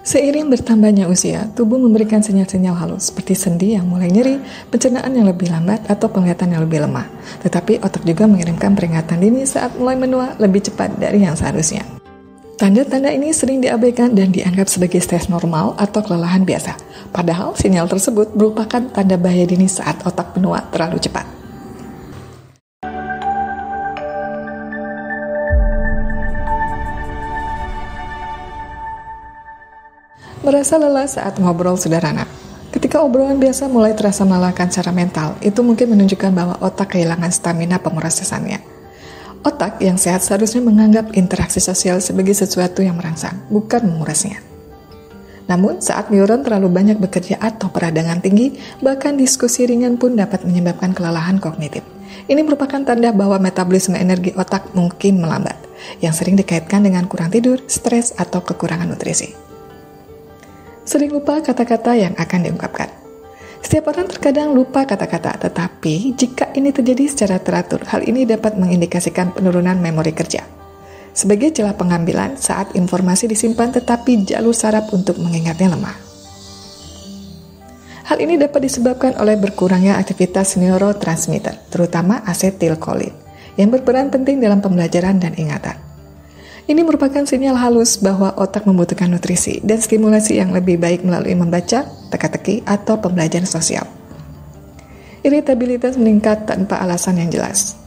Seiring bertambahnya usia, tubuh memberikan sinyal-sinyal halus seperti sendi yang mulai nyeri, pencernaan yang lebih lambat, atau penglihatan yang lebih lemah. Tetapi otak juga mengirimkan peringatan dini saat mulai menua lebih cepat dari yang seharusnya. Tanda-tanda ini sering diabaikan dan dianggap sebagai stres normal atau kelelahan biasa. Padahal sinyal tersebut merupakan tanda bahaya dini saat otak menua terlalu cepat. Merasa lelah saat ngobrol sederhana. Ketika obrolan biasa mulai terasa melelahkan secara mental, itu mungkin menunjukkan bahwa otak kehilangan stamina pemrosesannya. Otak yang sehat seharusnya menganggap interaksi sosial sebagai sesuatu yang merangsang, bukan mengurasnya. Namun, saat neuron terlalu banyak bekerja atau peradangan tinggi, bahkan diskusi ringan pun dapat menyebabkan kelelahan kognitif. Ini merupakan tanda bahwa metabolisme energi otak mungkin melambat, yang sering dikaitkan dengan kurang tidur, stres, atau kekurangan nutrisi. Sering lupa kata-kata yang akan diungkapkan. Setiap orang terkadang lupa kata-kata, tetapi jika ini terjadi secara teratur, hal ini dapat mengindikasikan penurunan memori kerja. Sebagai celah pengambilan saat informasi disimpan tetapi jalur saraf untuk mengingatnya lemah. Hal ini dapat disebabkan oleh berkurangnya aktivitas neurotransmitter, terutama asetilkolin, yang berperan penting dalam pembelajaran dan ingatan. Ini merupakan sinyal halus bahwa otak membutuhkan nutrisi dan stimulasi yang lebih baik melalui membaca, teka-teki, atau pembelajaran sosial. Iritabilitas meningkat tanpa alasan yang jelas.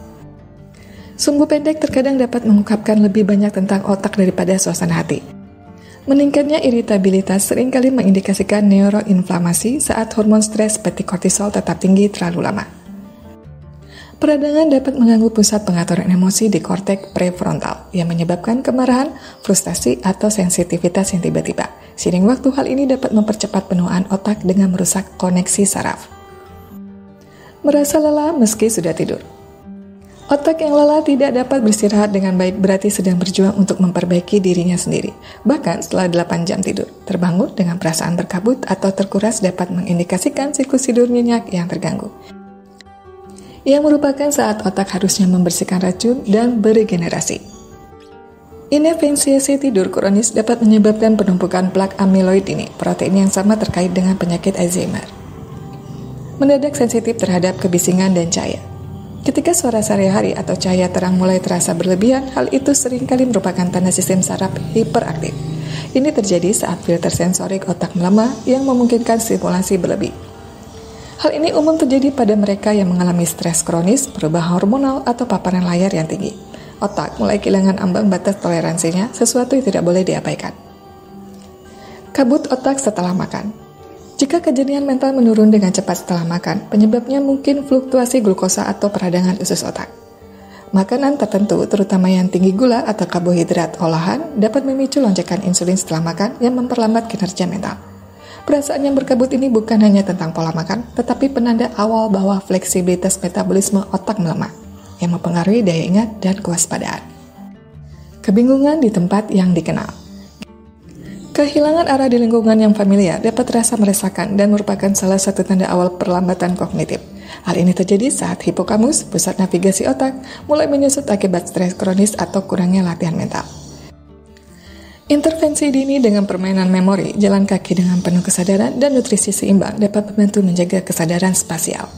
Sumbu pendek terkadang dapat mengungkapkan lebih banyak tentang otak daripada suasana hati. Meningkatnya iritabilitas seringkali mengindikasikan neuroinflamasi saat hormon stres seperti kortisol tetap tinggi terlalu lama. Peradangan dapat mengganggu pusat pengaturan emosi di korteks prefrontal yang menyebabkan kemarahan, frustasi, atau sensitivitas yang tiba-tiba. Seiring waktu, hal ini dapat mempercepat penuaan otak dengan merusak koneksi saraf. Merasa lelah meski sudah tidur. Otak yang lelah tidak dapat beristirahat dengan baik berarti sedang berjuang untuk memperbaiki dirinya sendiri. Bahkan setelah 8 jam tidur, terbangun dengan perasaan berkabut atau terkuras dapat mengindikasikan siklus tidur nyenyak yang terganggu, yang merupakan saat otak harusnya membersihkan racun dan beregenerasi. Inefisiensi tidur kronis dapat menyebabkan penumpukan plak amiloid ini, protein yang sama terkait dengan penyakit Alzheimer. Mendadak sensitif terhadap kebisingan dan cahaya. Ketika suara sehari-hari atau cahaya terang mulai terasa berlebihan, hal itu seringkali merupakan tanda sistem saraf hiperaktif. Ini terjadi saat filter sensorik otak melemah yang memungkinkan stimulasi berlebih. Hal ini umum terjadi pada mereka yang mengalami stres kronis, perubahan hormonal, atau paparan layar yang tinggi. Otak mulai kehilangan ambang batas toleransinya, sesuatu yang tidak boleh diabaikan. Kabut otak setelah makan. Jika kejernihan mental menurun dengan cepat setelah makan, penyebabnya mungkin fluktuasi glukosa atau peradangan usus otak. Makanan tertentu, terutama yang tinggi gula atau karbohidrat olahan, dapat memicu lonjakan insulin setelah makan yang memperlambat kinerja mental. Perasaan yang berkabut ini bukan hanya tentang pola makan, tetapi penanda awal bahwa fleksibilitas metabolisme otak melemah, yang mempengaruhi daya ingat dan kewaspadaan. Kebingungan di tempat yang dikenal. Kehilangan arah di lingkungan yang familiar dapat terasa meresahkan dan merupakan salah satu tanda awal perlambatan kognitif. Hal ini terjadi saat hipokampus, pusat navigasi otak, mulai menyusut akibat stres kronis atau kurangnya latihan mental. Intervensi dini dengan permainan memori, jalan kaki dengan penuh kesadaran, dan nutrisi seimbang dapat membantu menjaga kesadaran spasial.